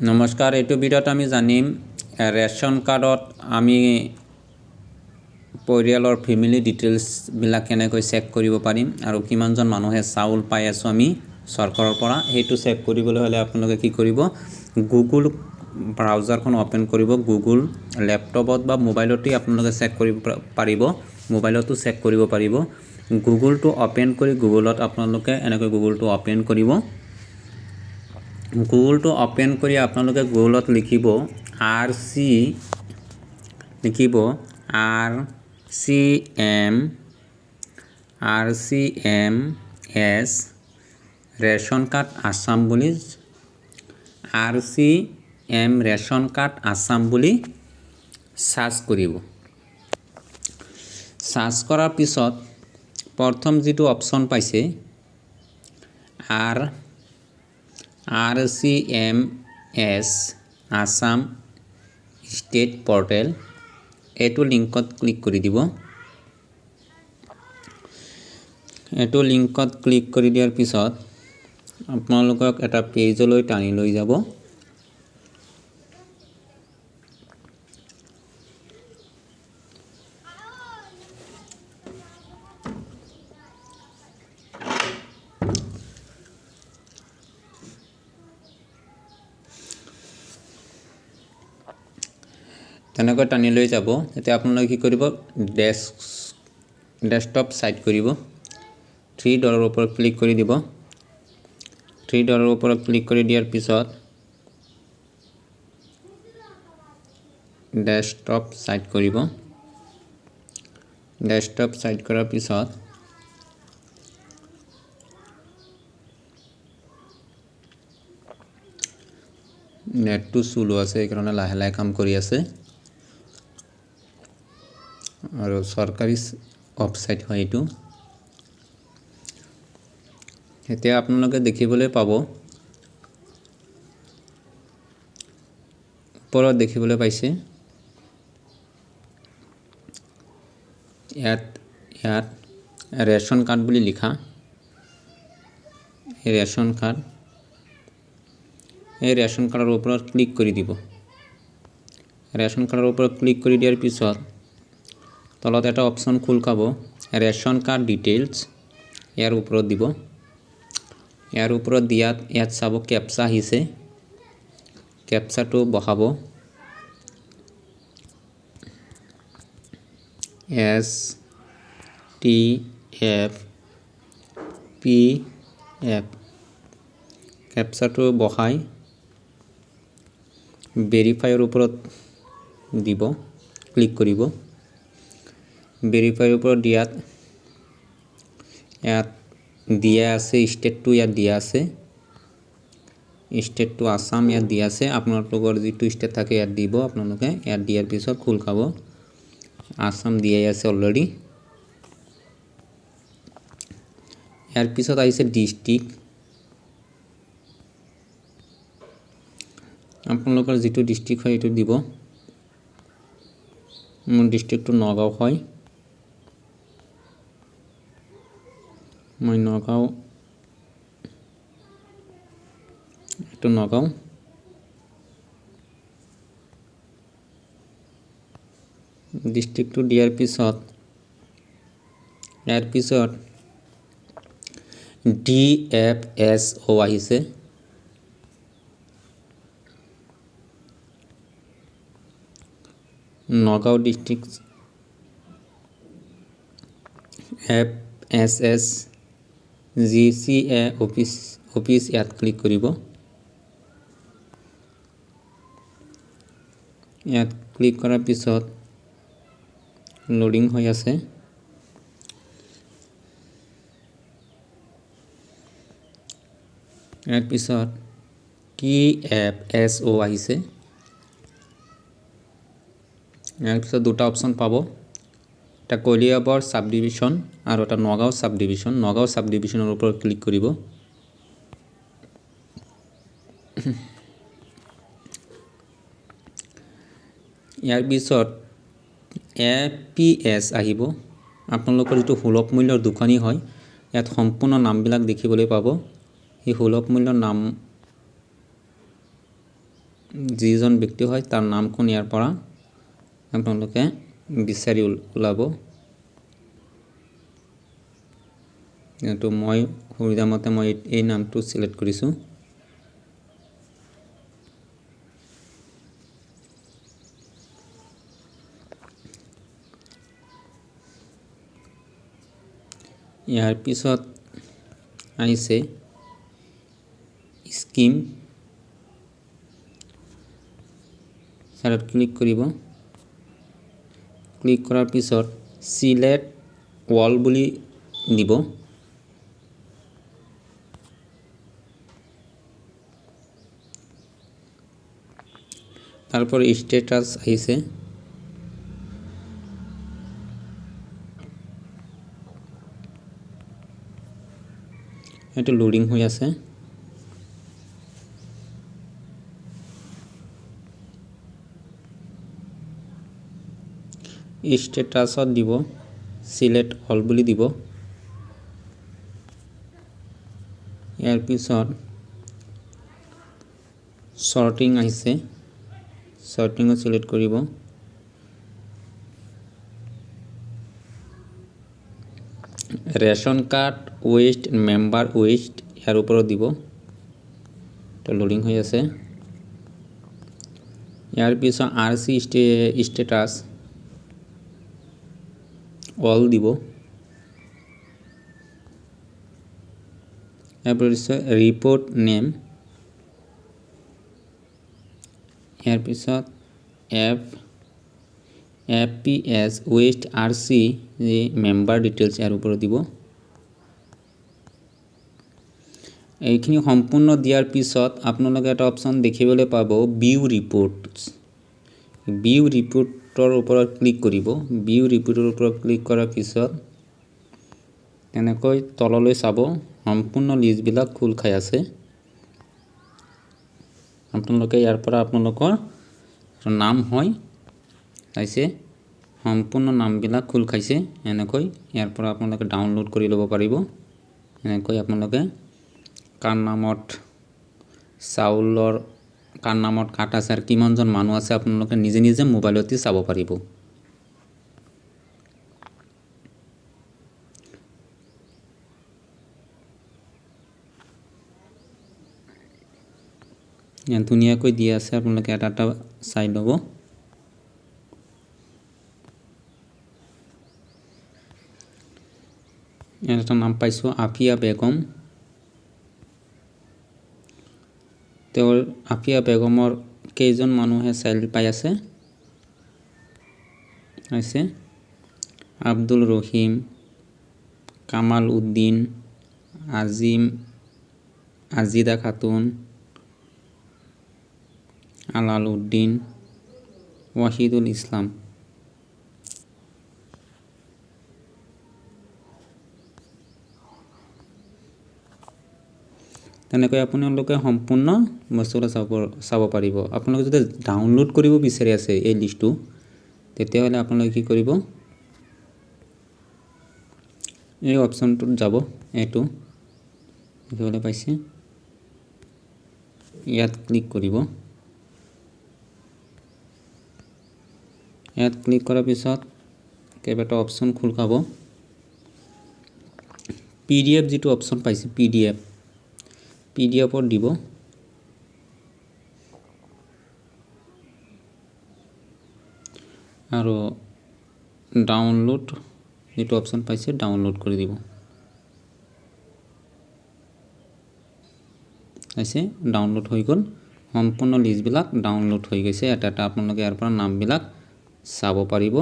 নমস্কাৰ, এইটো ভিডিঅ'ত আমি জানিম ৰেচন কাৰ্ডত আমি পৰিয়ালৰ ফেমিলি ডিটেইলছবিলাক কেনেকৈ চেক কৰিব পাৰিম আৰু কিমানজন মানুহে চাউল পাই আছো আমি চৰকাৰৰ পৰা। সেইটো চেক কৰিবলৈ হ'লে আপোনালোকে কি কৰিব, গুগল ব্ৰাউজাৰখন ওপেন কৰিব। গুগল লেপটপত বা মোবাইলতে আপোনালোকে চেক কৰিব পাৰিব, মোবাইলতো চেক কৰিব পাৰিব। গুগলটো ওপেন কৰি গুগলত আপোনালোকে এনেকৈ গুগলটো ওপেন কৰিব। গুগলটো ওপেন কৰি আপোনালোকে গুগলত লিখিব RCMS ৰেচন কাৰ্ড আসাম বুলি RCM ৰেচন কাৰ্ড আসাম বুলি সাৰ্চ কৰিব। সাৰ্চ কৰাৰ পিছত প্ৰথম যেটো অপচন পাইছে RCMS আসাম ষ্টেট পৰ্টেল, এইটো লিংকত ক্লিক কৰি দিব। এইটো লিংকত ক্লিক কৰি দিয়াৰ পিছত আপোনালোকক এটা পেজলৈ টানি লৈ যাব। তেনেকৈ টানি লৈ যাব। এতিয়া আপোনালোকে কি কৰিব, ডেস্কটপ সাইড কৰিব। 3 ডটৰ ওপৰত ক্লিক কৰি দিব। 3 ডটৰ ওপৰত ক্লিক কৰি দিয়াৰ পিছত ডেস্কটপ সাইড কৰিব। ডেস্কটপ সাইড কৰাৰ পিছত নেটটো স্লো আছে, এইকাৰণে লাহে লাহে কাম কৰি আছে আৰু চৰকাৰী ওয়েবসাইট হয় এইটো। এতিয়া আপোনালোকে দেখিবলৈ পাব, ওপৰত দেখিবলৈ পাইছে ইয়াত ৰেচন কাৰ্ড বুলি লিখা। এই ৰেচন কাৰ্ড, এই ৰেচন কাৰ্ডৰ ওপৰত ক্লিক কৰি দিব। ৰেচন কাৰ্ডৰ ওপৰত ক্লিক কৰি দিয়াৰ পিছত তলত এটা অপচন খোল খাব, ৰেচন কাৰ্ড ডিটেইলছ, ইয়াৰ ওপৰত দিব। ইয়াৰ ওপৰত দিয়াত ইয়াত চাব কেপচা আহিছে, কেপচাটো বহাব। STFPF কেপচাটো বহাই ভেৰিফাইৰ ওপৰত দিব, ক্লিক কৰিব। ভেৰিফাইৰ ওপৰত দিয়াত ইয়াত দিয়া আছে ষ্টেটটো, ইয়াত দিয়া আছে ষ্টেটটো আসাম, ইয়াত দিয়া আছে। আপোনালোকৰ যেটো ষ্টেট থাকে ইয়াত দিব আপোনালোকে। ইয়াত দিয়াৰ পিছত খোল খাব, আসাম দিয়াই আছে অলৰেডি। ইয়াৰ পিছত আহিছে ডিস্ট্ৰিক্ট। আপোনালোকৰ যেটো ডিস্ট্ৰিক্ট হয় এইটো দিব। মোৰ ডিস্ট্ৰিক্টটো নগাঁও হয়, মই নগাঁও, এইটো নগাঁও। ডিস্ট্ৰিক্টটো দিয়াৰ পিছত ইয়াৰ পিছত DFSO আহিছে। নগাঁও ডিস্ট্ৰিক্ট FSSGCA অফিচ ইয়াত ক্লিক কৰিব। ইয়াত ক্লিক কৰাৰ পিছত লোডিং হৈ আছে। ইয়াৰ পিছত TFSO আহিছে। ইয়াৰ পিছত দুটা অপচন পাব, এটা কলিয়াবৰ সাব ডিভিজন আৰু এটা Nagaon sub division. Nagaon sub ডিভিজনৰ ওপৰত ক্লিক কৰিব। ইয়াৰ পিছত APS আহিব। আপোনালোকৰ যেটো সুলভ মূল্যৰ দোকানী হয় ইয়াত সম্পূৰ্ণ নামবিলাক দেখিবলৈ পাব। এই সুলভ মূল্যৰ নাম যিজন ব্যক্তি হয় তাৰ নামখন ইয়াৰ পৰা আপোনালোকে বিচাৰি ওলাব। তো মই সুবিধামতে মই এই নামটো সিলেক্ট কৰিছোঁ। ইয়াৰ পিছত আহিছে স্কিম, তাত ক্লিক কৰিব। ক্লিক কৰাৰ পিছত সিলেক্ট অল বুলি দিব। তারপর স্ট্যাটাস আহিছে, এটা লোডিং হৈ আছে। স্ট্যাটাসত দিব সিলেক্ট অল বুলি দিব। ইয়াৰ পিছত সৰ্টিং আহিছে, সৰ্টিংও সিলেক্ট কৰিব। Ration card wise, member wise ইয়াৰ ওপৰত দিব। তো লোডিং হৈ আছে। ইয়াৰ পিছত RC স্ট্যাটাস অল দিব। এৰপৰ ৰিপোৰ্ট নেম, ইয়াৰ পিছত FPS wise RC member details ইয়াৰ ওপৰত দিব। এইখিনি সম্পূৰ্ণ দিয়াৰ পিছত আপোনালোকে এটা অপশ্যন দেখিবলৈ পাব ভিউ ৰিপোৰ্টছ। ভিউ ৰিপোৰ্টৰ ওপৰত ক্লিক কৰিব। ভিউ ৰিপোৰ্টৰ ওপৰত ক্লিক কৰাৰ পিছত এনেকৈ তললৈ চাব, সম্পূৰ্ণ লিষ্টবিলাক খোল খাই আছে। আপোনালোকে ইয়াৰ পৰা আপোনালোকৰ নাম হয় চাইছে, সম্পূৰ্ণ নামবিলাক খোল খাইছে। এনেকৈ ইয়াৰ পৰা আপোনালোকে ডাউনলোড কৰি ল'ব পাৰিব। এনেকৈ আপোনালোকে কাৰ নামত চাউলৰ, কাৰ নামত কাট আছে আৰু কিমানজন মানুহ আছে আপোনালোকে নিজে নিজে মোবাইলতে চাব পাৰিব। ইয়াত ধুনীয়াকৈ দিয়া আছে, আপোনালোকে এটা এটা চাই ল'ব। ইয়াত এটা নাম পাইছোঁ আফিয়া বেগম। তেওঁৰ আফিয়া বেগমৰ কেইজন মানুহে চেলাৰি পাই আছে? আব্দুল ৰহিম, কামাল উদ্দিন, আজিদা খাতুন, আলাল উদ্দিন, ওয়াহিদুল ইসলাম। তেনেকৈ আপোনালোকে সম্পূৰ্ণ বস্তুটো চাব পাৰিব। আপোনালোকে যদি ডাউনলোড কৰিব বিচাৰি আছে এই লিষ্টটো, তেতিয়াহ'লে আপোনালোকে কি কৰিব, এই অপশ্যনটোত যাব। এইটো দেখিবলৈ পাইছে, ইয়াত ক্লিক কৰিব। ইয়াত ক্লিক কৰাৰ পিছত কেইবাটা অপশ্যন খোল খাব। PDF যিটো অপশ্যন পাইছে PDFত দিব। আৰু ডাউনলোড যিটো অপশ্যন পাইছে ডাউনলোড কৰি দিব। আছে ডাউনলোড হৈ গ'ল, সম্পূৰ্ণ লিষ্টবিলাক ডাউনলোড হৈ গৈছে। এটা এটা আপোনালোকে ইয়াৰ পৰা নামবিলাক চাব পাৰিব।